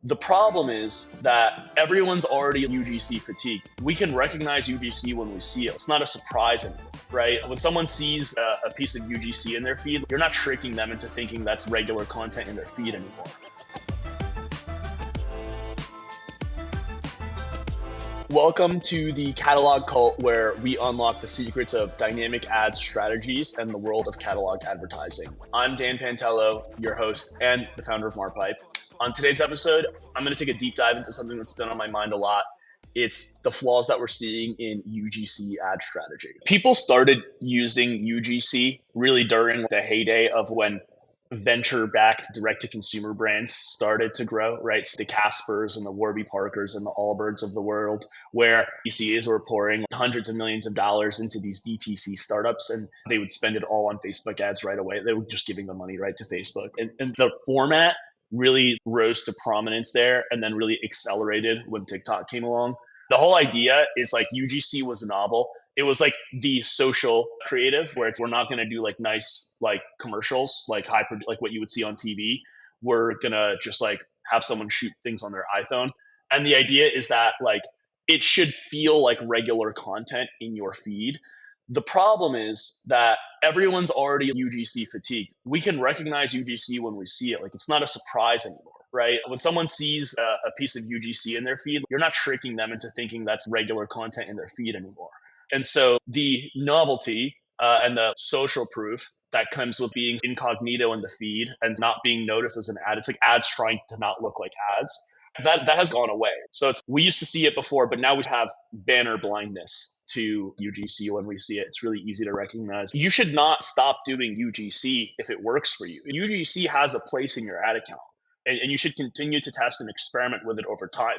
The problem is that everyone's already UGC fatigue. We can recognize UGC when we see it. It's not a surprise anymore, right? When someone sees a piece of UGC in their feed, you're not tricking them into thinking that's regular content in their feed anymore. Welcome to the catalog cult, where we unlock the secrets of dynamic ad strategies and the world of catalog advertising. I'm Dan Pantelo, your host and the founder of Marpipe. On today's episode, I'm going to take a deep dive into something that's been on my mind a lot. It's the flaws that we're seeing in UGC ad strategy. People started using UGC really during the heyday of when venture-backed direct-to-consumer brands started to grow, right? So the Caspers and the Warby Parkers and the Allbirds of the world, where DCAs were pouring hundreds of millions of dollars into these DTC startups, and they would spend it all on Facebook ads right away. They were just giving the money right to Facebook. And the format really rose to prominence there and then really accelerated when TikTok came along. The whole idea is like UGC was novel. It was like the social creative where we're not going to do like nice like commercials, like like what you would see on TV. We're going to just like have someone shoot things on their iPhone. And the idea is that like it should feel like regular content in your feed. The problem is that everyone's already UGC fatigued. We can recognize UGC when we see it. Like it's not a surprise anymore, right? When someone sees a piece of UGC in their feed, you're not tricking them into thinking that's regular content in their feed anymore. And so the novelty and the social proof that comes with being incognito in the feed and not being noticed as an ad, it's like ads trying to not look like ads. That has gone away. So we used to see it before, but now we have banner blindness to UGC when we see it. It's really easy to recognize. You should not stop doing UGC if it works for you. UGC has a place in your ad account, and you should continue to test and experiment with it over time.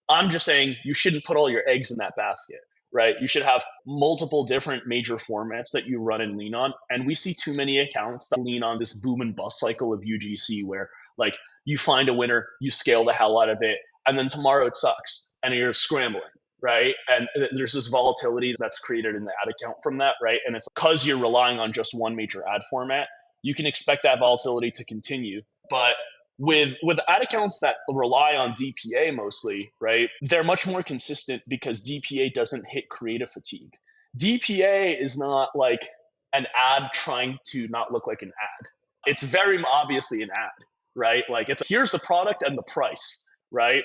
I'm just saying you shouldn't put all your eggs in that basket, right? You should have multiple different major formats that you run and lean on. And we see too many accounts that lean on this boom and bust cycle of UGC where like you find a winner, you scale the hell out of it, and then tomorrow it sucks and you're scrambling, right? And there's this volatility that's created in the ad account from that, right? And it's because you're relying on just one major ad format, you can expect that volatility to continue. But with ad accounts that rely on DPA mostly, right, they're much more consistent because DPA doesn't hit creative fatigue. DPA is not like an ad trying to not look like an ad. It's very obviously an ad, right? Like it's here's the product and the price, right?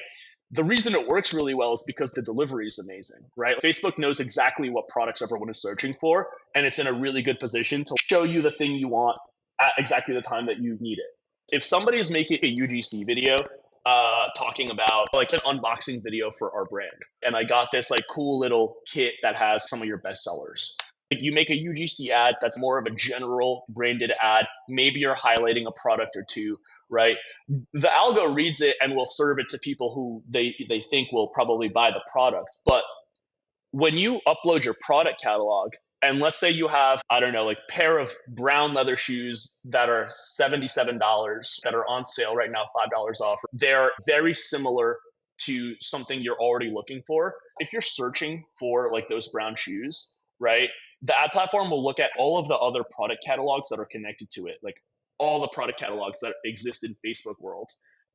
The reason it works really well is because the delivery is amazing, right? Facebook knows exactly what products everyone is searching for, and it's in a really good position to show you the thing you want at exactly the time that you need it. If somebody is making a UGC video talking about like an unboxing video for our brand, and I got this like cool little kit that has some of your best sellers. You make a UGC ad that's more of a general branded ad. Maybe you're highlighting a product or two, right? The algo reads it and will serve it to people who they think will probably buy the product. But when you upload your product catalog, and let's say you have, I don't know, like pair of brown leather shoes that are $77 that are on sale right now, $5 off. They're very similar to something you're already looking for. If you're searching for like those brown shoes, right, the ad platform will look at all of the other product catalogs that are connected to it, like all the product catalogs that exist in Facebook world.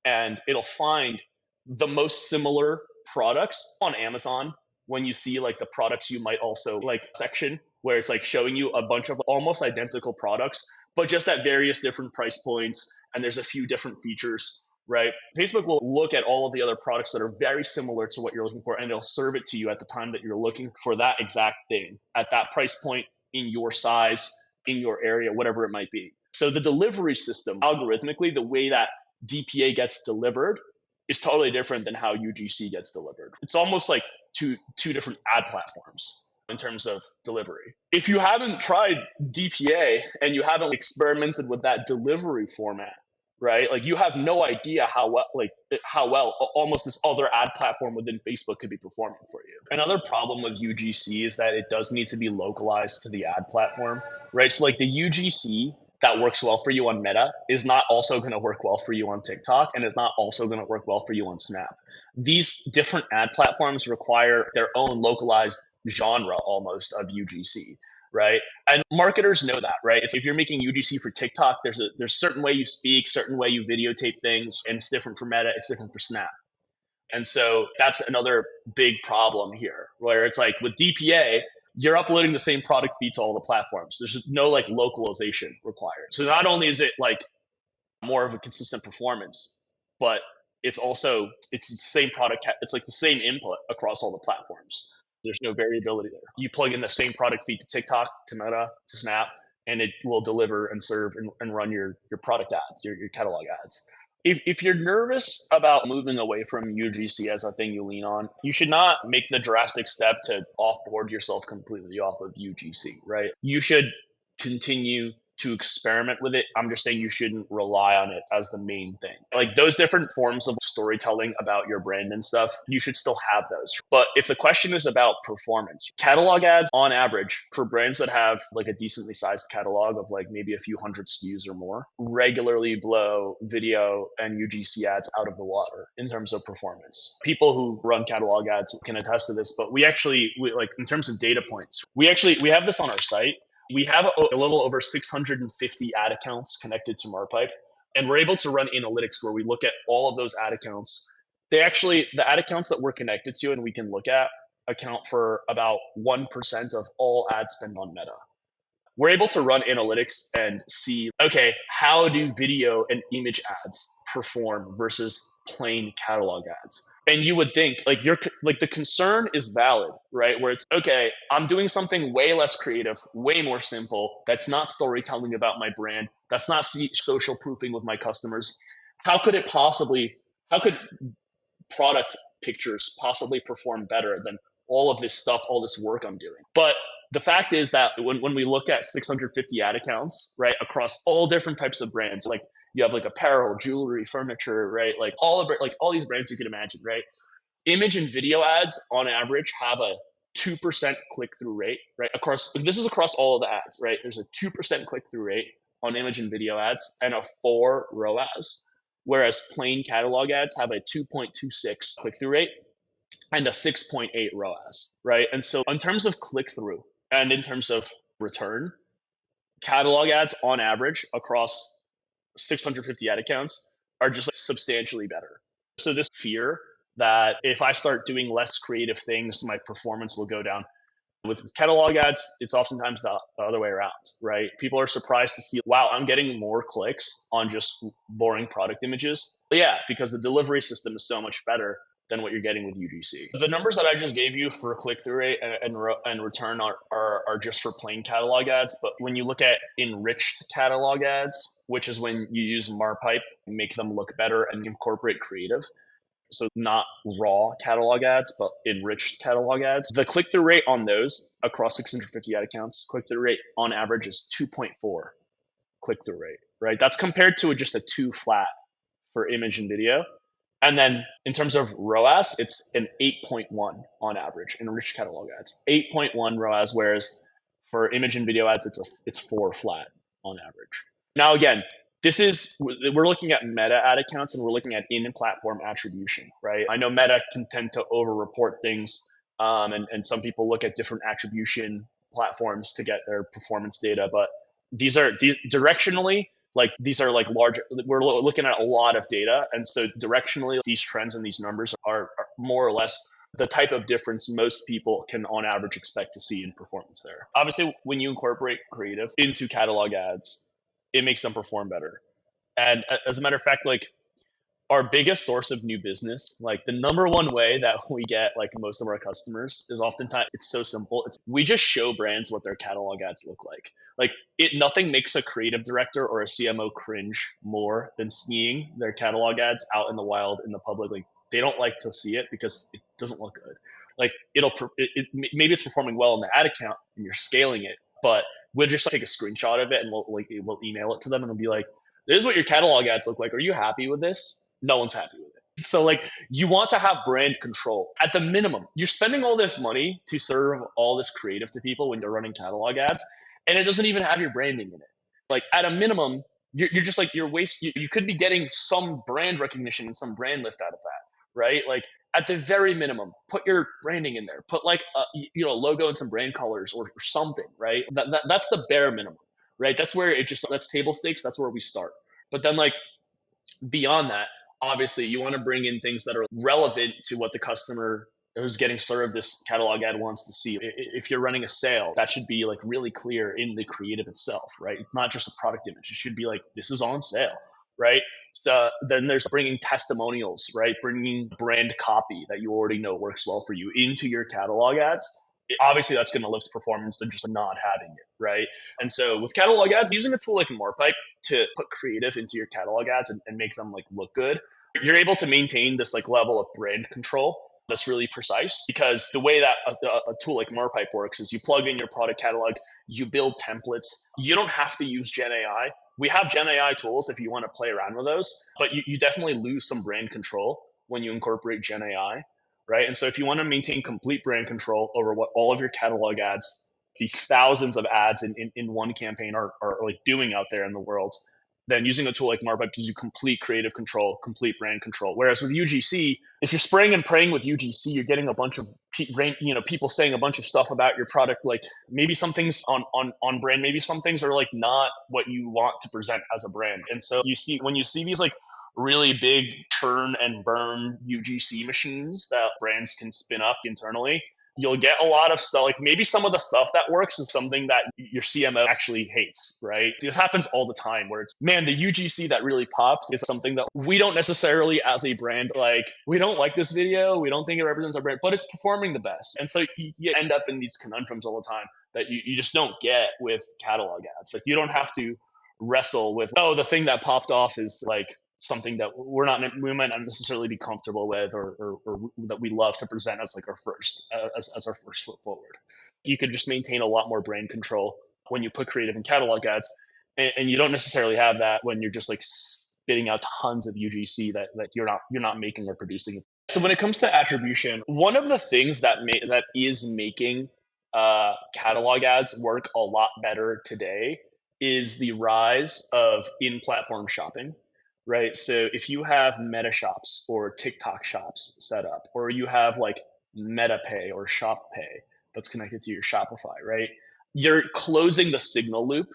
And it'll find the most similar products on Amazon when you see like the products you might also like section where it's like showing you a bunch of almost identical products, but just at various different price points. And there's a few different features, right? Facebook will look at all of the other products that are very similar to what you're looking for, and it'll serve it to you at the time that you're looking for that exact thing at that price point in your size, in your area, whatever it might be. So the delivery system, algorithmically, the way that DPA gets delivered is totally different than how UGC gets delivered. It's almost like two different ad platforms in terms of delivery. If you haven't tried DPA and you haven't experimented with that delivery format, right? Like you have no idea how well almost this other ad platform within Facebook could be performing for you. Another problem with UGC is that it does need to be localized to the ad platform, right? So like the UGC that works well for you on Meta is not also going to work well for you on TikTok, and is not also going to work well for you on Snap. These different ad platforms require their own localized genre almost of UGC. right? And marketers know that, right? If you're making UGC for TikTok, there's a certain way you speak, certain way you videotape things, and it's different for Meta, it's different for Snap. And so that's another big problem here, where it's like with DPA, you're uploading the same product feed to all the platforms. There's no like localization required. So not only is it like more of a consistent performance, but it's the same product. It's like the same input across all the platforms. There's no variability there. You plug in the same product feed to TikTok, to Meta, to Snap, and it will deliver and serve and run your product ads, your catalog ads. If you're nervous about moving away from UGC as a thing you lean on, you should not make the drastic step to offboard yourself completely off of UGC, right? You should continue to experiment with it. I'm just saying you shouldn't rely on it as the main thing. Like those different forms of storytelling about your brand and stuff, you should still have those. But if the question is about performance, catalog ads on average for brands that have like a decently sized catalog of like maybe a few hundred SKUs or more, regularly blow video and UGC ads out of the water in terms of performance. People who run catalog ads can attest to this, but we like in terms of data points, we have this on our site. We have a little over 650 ad accounts connected to Marpipe, and we're able to run analytics where we look at all of those ad accounts. The ad accounts that we're connected to and we can look at account for about 1% of all ad spend on Meta. We're able to run analytics and see, okay, how do video and image ads perform versus plain catalog ads? And you would think like the concern is valid, right? Where it's okay, I'm doing something way less creative, way more simple. That's not storytelling about my brand. That's not social proofing with my customers. How could product pictures possibly perform better than all of this stuff, all this work I'm doing? But the fact is that when we look at 650 ad accounts, right, across all different types of brands, like you have like apparel, jewelry, furniture, right, like all these brands you can imagine, right? Image and video ads on average have a 2% click-through rate, right? This is across all of the ads, right? There's a 2% click-through rate on image and video ads and a 4 ROAS, whereas plain catalog ads have a 2.26 click-through rate and a 6.8 ROAS, right? And so in terms of click-through and in terms of return, catalog ads on average across 650 ad accounts are just like substantially better. So this fear that if I start doing less creative things, my performance will go down. With catalog ads, it's oftentimes the other way around, right? People are surprised to see, wow, I'm getting more clicks on just boring product images. But yeah, because the delivery system is so much better than what you're getting with UGC. The numbers that I just gave you for click-through rate and return are just for plain catalog ads. But when you look at enriched catalog ads, which is when you use Marpipe, make them look better and incorporate creative, so not raw catalog ads, but enriched catalog ads, the click-through rate on those across 650 ad accounts, click-through rate on average is 2.4 click-through rate, right? That's compared to just a 2 flat for image and video. And then in terms of ROAS, it's an 8.1 on average in enriched catalog ads. 8.1 ROAS, whereas for image and video ads, it's 4 flat on average. Now, again, we're looking at Meta ad accounts and we're looking at in-platform attribution, right? I know Meta can tend to over-report things, and some people look at different attribution platforms to get their performance data, but these directionally, like these are like large, we're looking at a lot of data. And so directionally, these trends and these numbers are more or less the type of difference most people can on average expect to see in performance there. Obviously, when you incorporate creative into catalog ads, it makes them perform better. And as a matter of fact, like our biggest source of new business, like the number one way that we get like most of our customers is oftentimes, it's so simple. We just show brands what their catalog ads look like. Like nothing makes a creative director or a CMO cringe more than seeing their catalog ads out in the wild in the public. Like they don't like to see it because it doesn't look good. Like maybe it's performing well in the ad account and you're scaling it, but we'll just take a screenshot of it and we'll email it to them and we'll be like, this is what your catalog ads look like. Are you happy with this? No one's happy with it. So like you want to have brand control at the minimum. You're spending all this money to serve all this creative to people when they're running catalog ads, and it doesn't even have your branding in it. Like at a minimum, you're just like you could be getting some brand recognition and some brand lift out of that. right? Like at the very minimum, put your branding in there, put like a logo and some brand colors or something, right? That's the bare minimum, right? That's where that's table stakes. That's where we start. But then like beyond that, obviously you want to bring in things that are relevant to what the customer who's getting served this catalog ad wants to see. If you're running a sale, that should be like really clear in the creative itself, right? Not just a product image. It should be like, this is on sale, right? So then there's bringing testimonials, right? Bringing brand copy that you already know works well for you into your catalog ads. Obviously, that's going to lift performance than just not having it, right? And so with catalog ads, using a tool like Marpipe to put creative into your catalog ads and make them like look good, you're able to maintain this like level of brand control that's really precise, because the way that a tool like Marpipe works is you plug in your product catalog, you build templates. You don't have to use Gen AI. We have Gen AI tools if you want to play around with those, but you definitely lose some brand control when you incorporate Gen AI, right? And so if you want to maintain complete brand control over what all of your catalog ads, these thousands of ads in one campaign are like doing out there in the world, then using a tool like Marpipe gives you complete creative control, complete brand control. Whereas with UGC, if you're spraying and praying with UGC, you're getting a bunch of people saying a bunch of stuff about your product. Like maybe some things on brand, maybe some things are like not what you want to present as a brand. And so when you see these like really big churn and burn UGC machines that brands can spin up internally, you'll get a lot of stuff. Like maybe some of the stuff that works is something that your CMO actually hates, right? This happens all the time where it's, man, the UGC that really popped is something that we don't necessarily as a brand, like, we don't like this video. We don't think it represents our brand, but it's performing the best. And so you end up in these conundrums all the time that you just don't get with catalog ads. Like you don't have to wrestle with, oh, the thing that popped off is like something that we might not necessarily be comfortable with, or that we love to present as like our first as our first foot forward. You could just maintain a lot more brand control when you put creative in catalog ads, and you don't necessarily have that when you're just like spitting out tons of UGC that you're not making or producing. So when it comes to attribution, one of the things that is making catalog ads work a lot better today is the rise of in-platform shopping. Right. So if you have Meta shops or TikTok shops set up, or you have like Meta Pay or Shop Pay that's connected to your Shopify, right? You're closing the signal loop.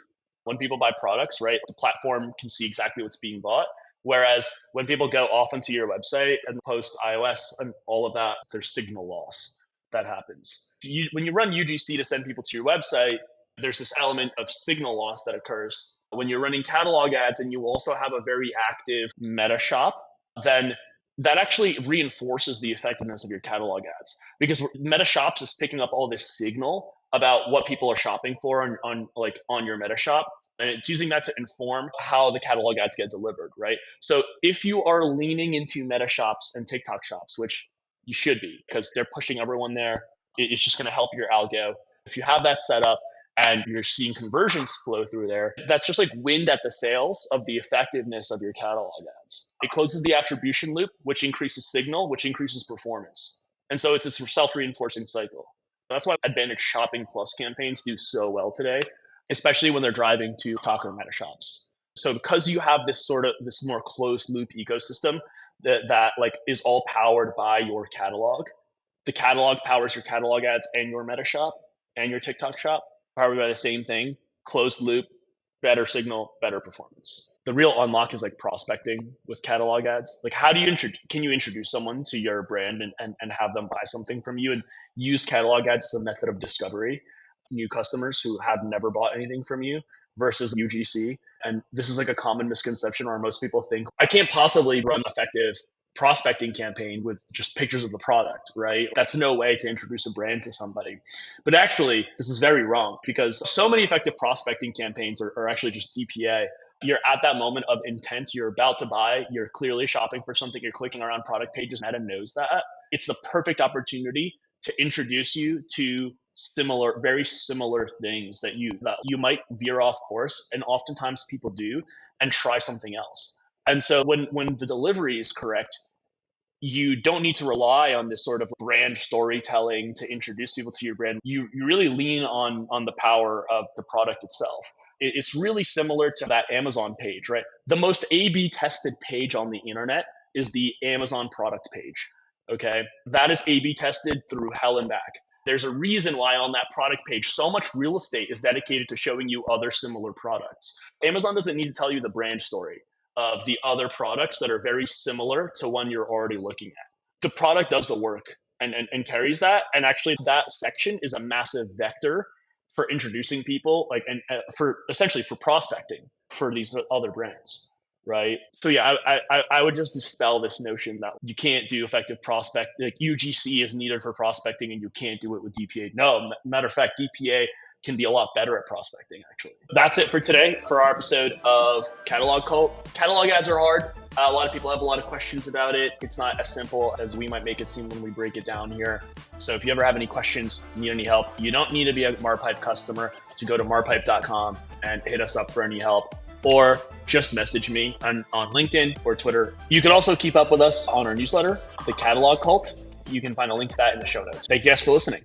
When people buy products, right, the platform can see exactly what's being bought. Whereas when people go off onto your website and post iOS and all of that, there's signal loss that happens. When you run UGC to send people to your website, there's this element of signal loss that occurs. When you're running catalog ads and you also have a very active Meta shop, then that actually reinforces the effectiveness of your catalog ads, because Meta shops is picking up all this signal about what people are shopping for on your Meta shop, and it's using that to inform how the catalog ads get delivered, right? So if you are leaning into Meta shops and TikTok shops, which you should be because they're pushing everyone there, it's just going to help your algo. If you have that set up and you're seeing conversions flow through there, that's just like wind at the sails of the effectiveness of your catalog ads. It closes the attribution loop, which increases signal, which increases performance. And so it's this self-reinforcing cycle. That's why Advantage Shopping Plus campaigns do so well today, especially when they're driving to TikTok or Meta shops. So because you have this more closed loop ecosystem that like is all powered by your catalog, the catalog powers your catalog ads and your Meta shop and your TikTok shop, powered by the same thing, closed loop, better signal, better performance. The real unlock is like prospecting with catalog ads. Like how do you can you introduce someone to your brand and have them buy something from you, and use catalog ads as a method of discovery, new customers who have never bought anything from you versus UGC. And this is like a common misconception where most people think, I can't possibly run effective prospecting campaign with just pictures of the product, right? That's no way to introduce a brand to somebody. But actually, this is very wrong, because so many effective prospecting campaigns are actually just DPA. You're at that moment of intent, you're about to buy, you're clearly shopping for something, you're clicking around product pages, Meta knows that. It's the perfect opportunity to introduce you to very similar things that you might veer off course, and oftentimes people do, and try something else. And so when the delivery is correct, you don't need to rely on this sort of brand storytelling to introduce people to your brand. You really lean on the power of the product itself. It's really similar to that Amazon page, right? The most A/B tested page on the internet is the Amazon product page. Okay. That is A/B tested through hell and back. There's a reason why on that product page, so much real estate is dedicated to showing you other similar products. Amazon doesn't need to tell you the brand story of the other products that are very similar to one you're already looking at. The product does the work and carries that. And actually that section is a massive vector for introducing people, like, and for essentially for prospecting for these other brands. Right. So yeah, I would just dispel this notion that you can't do effective prospect. Like UGC is needed for prospecting and you can't do it with DPA. No, matter of fact, DPA can be a lot better at prospecting, actually. That's it for today for our episode of Catalog Cult. Catalog ads are hard. A lot of people have a lot of questions about it. It's not as simple as we might make it seem when we break it down here. So if you ever have any questions, need any help, you don't need to be a Marpipe customer to go to marpipe.com and hit us up for any help, or just message me on LinkedIn or Twitter. You can also keep up with us on our newsletter, The Catalog Cult. You can find a link to that in the show notes. Thank you guys for listening.